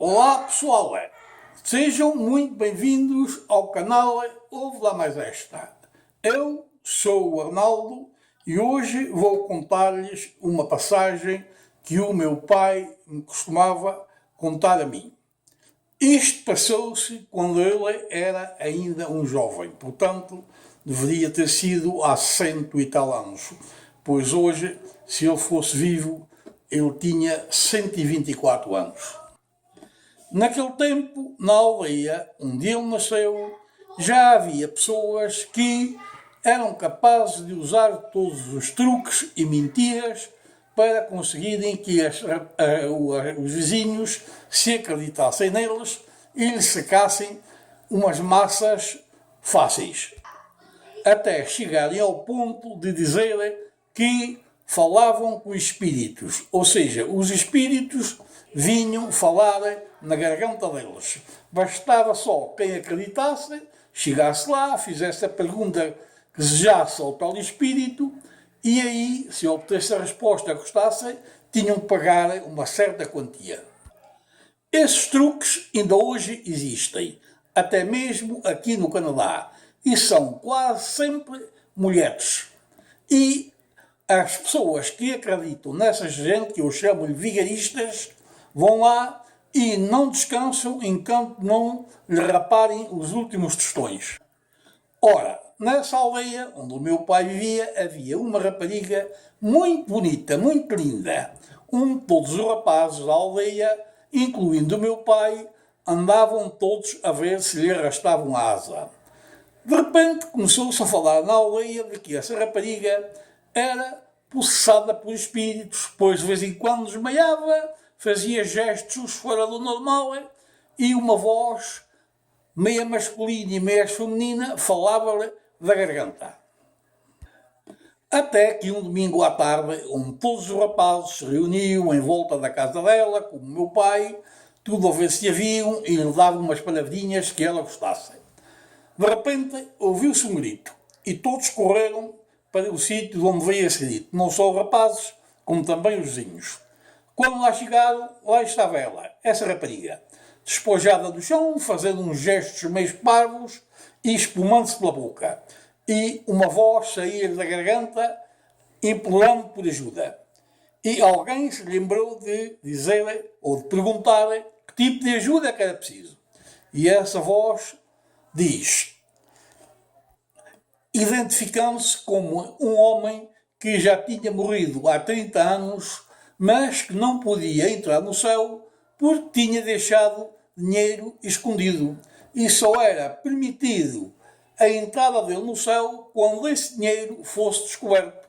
Olá pessoal, sejam muito bem-vindos ao canal Ouve Lá Mais Esta. Eu sou o Arnaldo e hoje vou contar-lhes uma passagem que o meu pai me costumava contar a mim. Isto passou-se quando ele era ainda um jovem, portanto deveria ter sido há 100 e tal anos, pois hoje, se ele fosse vivo, ele tinha 124 anos. Naquele tempo, na aldeia onde ele nasceu, já havia pessoas que eram capazes de usar todos os truques e mentiras para conseguirem que os vizinhos se acreditassem neles e lhes sacassem umas massas fáceis. Até chegarem ao ponto de dizerem que falavam com espíritos, ou seja, os espíritos vinham falar na garganta deles. Bastava só quem acreditasse, chegasse lá, fizesse a pergunta que desejasse ao tal espírito e aí, se obtesse a resposta que gostasse, tinham que pagar uma certa quantia. Esses truques ainda hoje existem, até mesmo aqui no Canadá, e são quase sempre mulheres. E as pessoas que acreditam nessa gente, que eu chamo de vigaristas, vão lá e não descansam enquanto não lhe raparem os últimos tostões. Ora, nessa aldeia onde o meu pai vivia, havia uma rapariga muito bonita, muito linda. Todos os rapazes da aldeia, incluindo o meu pai, andavam todos a ver se lhe arrastavam a asa. De repente começou-se a falar na aldeia de que essa rapariga era possessada por espíritos, pois de vez em quando desmaiava, fazia gestos fora do normal e uma voz meia masculina e meia feminina falava-lhe da garganta. Até que um domingo à tarde, onde todos os rapazes se reuniam em volta da casa dela, com o meu pai, tudo a ver se a viam e lhe davam umas palavrinhas que ela gostasse. De repente, ouviu-se um grito e todos correram para o sítio de onde veio esse grito, não só os rapazes, como também os vizinhos. Quando lá chegaram, lá estava ela, essa rapariga, despojada do chão, fazendo uns gestos meio parvos e espumando-se pela boca. E uma voz saía da garganta, implorando por ajuda. E alguém se lembrou de dizer ou de perguntar que tipo de ajuda que era preciso. E essa voz diz, identificando-se como um homem que já tinha morrido há 30 anos, mas que não podia entrar no céu porque tinha deixado dinheiro escondido e só era permitido a entrada dele no céu quando esse dinheiro fosse descoberto.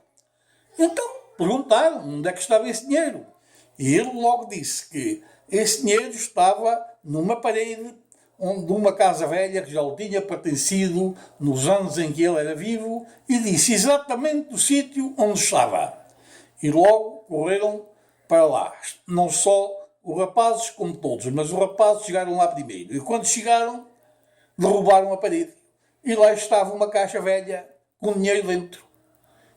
Então perguntaram onde é que estava esse dinheiro e ele logo disse que esse dinheiro estava numa parede de uma casa velha que já lhe tinha pertencido nos anos em que ele era vivo e disse exatamente o sítio onde estava. E logo correram para lá, não só os rapazes como todos, mas os rapazes chegaram lá primeiro. E quando chegaram, derrubaram a parede. E lá estava uma caixa velha com dinheiro dentro.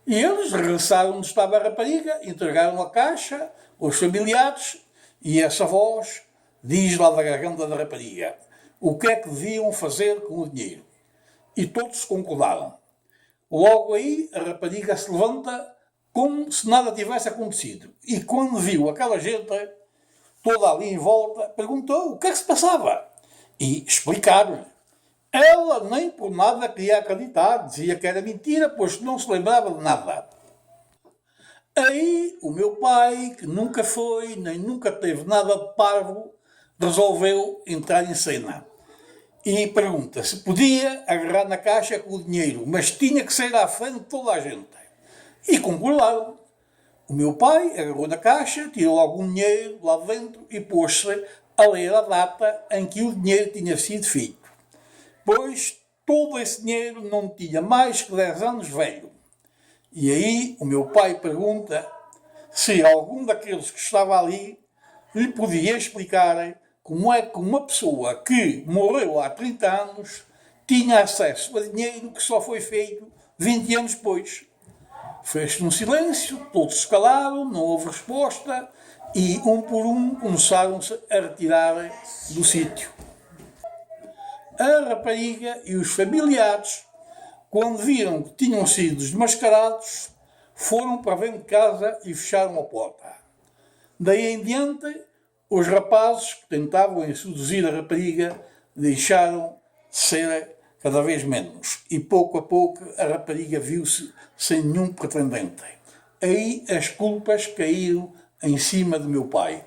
E eles regressaram onde estava a rapariga, entregaram a caixa aos familiares e essa voz diz lá da garganta da rapariga o que é que deviam fazer com o dinheiro. E todos concordaram. Logo aí, a rapariga se levanta como se nada tivesse acontecido. E quando viu aquela gente toda ali em volta, perguntou o que é que se passava. E explicaram-lhe. Ela nem por nada queria acreditar, dizia que era mentira, pois não se lembrava de nada. Aí o meu pai, que nunca foi, nem nunca teve nada de parvo, resolveu entrar em cena. E pergunta se podia agarrar na caixa com o dinheiro, mas tinha que sair à frente de toda a gente. E concordaram. O meu pai agarrou na caixa, tirou algum dinheiro lá dentro e pôs-se a ler a data em que o dinheiro tinha sido feito. Pois todo esse dinheiro não tinha mais que 10 anos velho. E aí o meu pai pergunta se algum daqueles que estava ali lhe podia explicar como é que uma pessoa que morreu há 30 anos tinha acesso a dinheiro que só foi feito 20 anos depois. Fez-se um silêncio, todos se calaram, não houve resposta, e um por um começaram-se a retirar do sítio. A rapariga e os familiares, quando viram que tinham sido desmascarados, foram para dentro de casa e fecharam a porta. Daí em diante, os rapazes que tentavam seduzir a rapariga deixaram de ser cada vez menos. E pouco a pouco a rapariga viu-se sem nenhum pretendente. Aí as culpas caíram em cima do meu pai.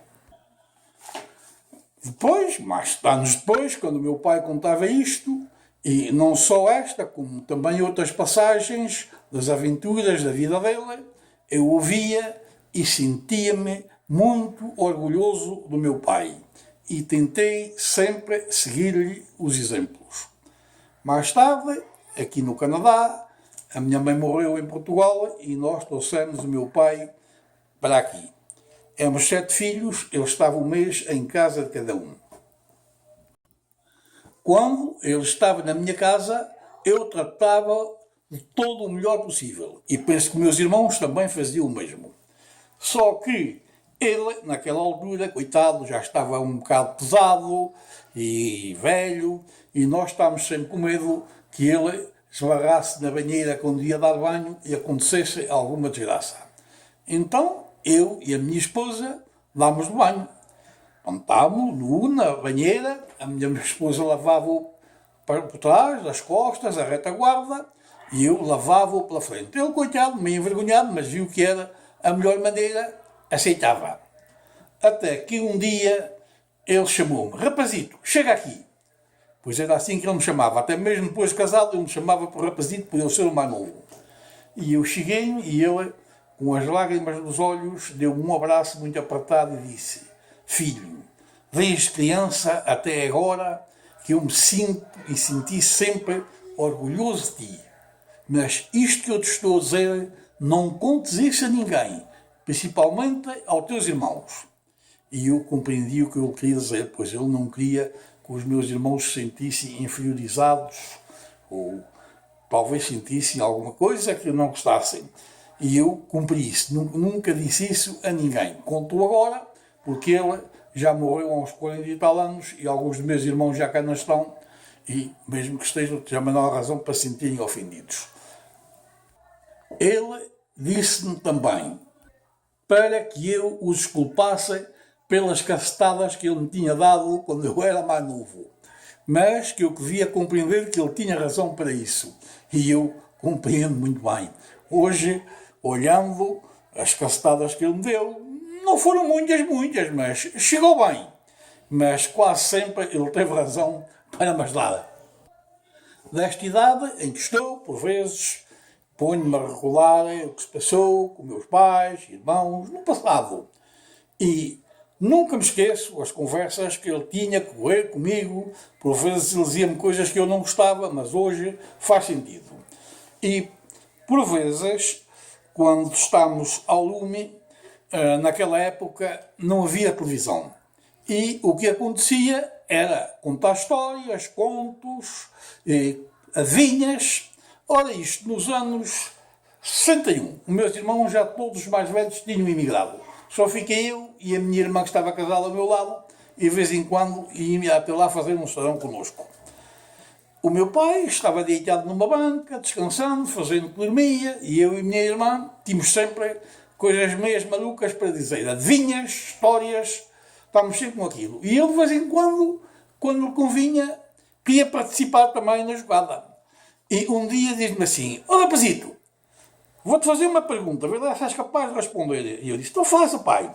Depois, mais anos depois, quando o meu pai contava isto, e não só esta, como também outras passagens das aventuras da vida dele, eu ouvia e sentia-me muito orgulhoso do meu pai e tentei sempre seguir-lhe os exemplos. Mais tarde, aqui no Canadá, a minha mãe morreu em Portugal e nós trouxemos o meu pai para aqui. Éramos 7 filhos, ele estava um mês em casa de cada um. Quando ele estava na minha casa, eu tratava de todo o melhor possível. E penso que meus irmãos também faziam o mesmo. Só que ele, naquela altura, coitado, já estava um bocado pesado e velho, e nós estávamos sempre com medo que ele esbarrasse na banheira quando ia dar banho e acontecesse alguma desgraça. Então, eu e a minha esposa dámos de banho. Estávamos nu na banheira, a minha esposa lavava-o por trás, das costas, a retaguarda, e eu lavava-o pela frente. Ele, coitado, meio envergonhado, mas viu que era a melhor maneira, aceitava. Até que um dia ele chamou-me: rapazito, chega aqui. Pois era assim que ele me chamava. Até mesmo depois de casado, ele me chamava por rapazito, por eu ser o mais novo. E eu cheguei e ele, com as lágrimas nos olhos, deu-me um abraço muito apertado e disse: filho, desde criança até agora que eu me sinto e senti sempre orgulhoso de ti. Mas isto que eu te estou a dizer, não contes isso a ninguém, principalmente aos teus irmãos. E eu compreendi o que ele queria dizer, pois ele não queria que os meus irmãos se sentissem inferiorizados ou talvez sentissem alguma coisa que não gostassem. E eu cumpri isso, nunca disse isso a ninguém. Conto agora, porque ele já morreu há uns 40 e tal anos e alguns dos meus irmãos já cá não estão e mesmo que estejam, já não há razão para se sentirem ofendidos. Ele disse-me também para que eu o desculpasse pelas cacetadas que ele me tinha dado quando eu era mais novo, mas que eu devia compreender que ele tinha razão para isso, e eu compreendo muito bem. Hoje, olhando as cacetadas que ele me deu, não foram muitas, mas chegou bem, mas quase sempre ele teve razão para me dar. Desta idade em que estou, por vezes, ponho-me a recordar o que se passou com meus pais, irmãos, no passado. E nunca me esqueço as conversas que ele tinha comigo. Por vezes ele dizia-me coisas que eu não gostava, mas hoje faz sentido. E, por vezes, quando estamos ao lume, naquela época não havia televisão. E o que acontecia era contar histórias, contos, adivinhas. Ora, isto nos anos 61. Os meus irmãos, já todos os mais velhos, tinham emigrado. Só fiquei eu e a minha irmã, que estava casada ao meu lado, e de vez em quando ia até lá fazer um serão connosco. O meu pai estava deitado numa banca, descansando, fazendo dormia, e eu e a minha irmã tínhamos sempre coisas meias malucas para dizer. Adivinhas, histórias, estávamos sempre com aquilo. E ele, de vez em quando lhe convinha, queria participar também na jogada. E um dia diz-me assim: ó rapazito, vou-te fazer uma pergunta, vê lá se és capaz de responder. E eu disse: então faça, pai.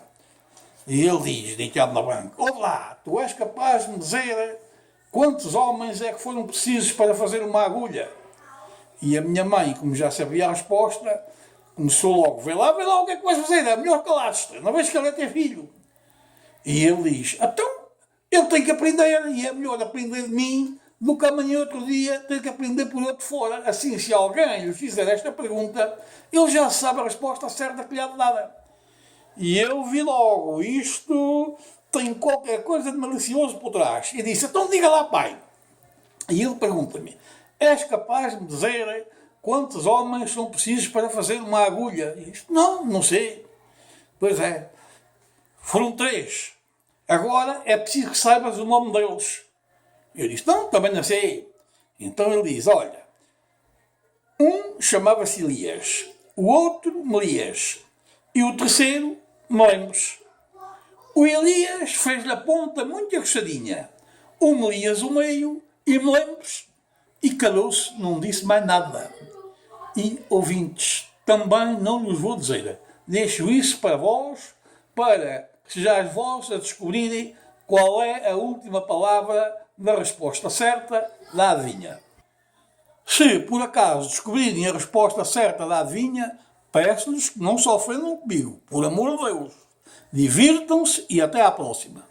E ele diz, deitado na banca: olá, tu és capaz de me dizer quantos homens é que foram precisos para fazer uma agulha? E a minha mãe, como já sabia a resposta, começou logo: vê lá o que é que vais fazer, é melhor calar-te, não vês que ele é teu filho. E ele diz: então, ele tem que aprender, e é melhor aprender de mim do que amanhã outro dia ter que aprender por outro fora. Assim, se alguém lhe fizer esta pergunta, ele já sabe a resposta certa que lhe há de dar. E eu vi logo, isto tem qualquer coisa de malicioso por trás. E disse: então diga lá, pai. E ele pergunta-me: és capaz de me dizer quantos homens são precisos para fazer uma agulha? E disse: não sei. Pois é. Foram 3. Agora é preciso que saibas o nome deles. Eu disse, não, também não sei. Então ele diz, olha, um chamava-se Elias, o outro Melias e o terceiro Melembres. O Elias fez-lhe a ponta muito agachadinha, o Melias o meio e Melembres e calou-se, não disse mais nada. E, ouvintes, também não lhes vou dizer. Deixo isso para vós, para que sejais vós a descobrirem qual é a última palavra da resposta certa da adivinha. Se, por acaso, descobrirem a resposta certa da adivinha, peço-lhes que não se ofendam comigo, por amor de Deus. Divirtam-se e até à próxima.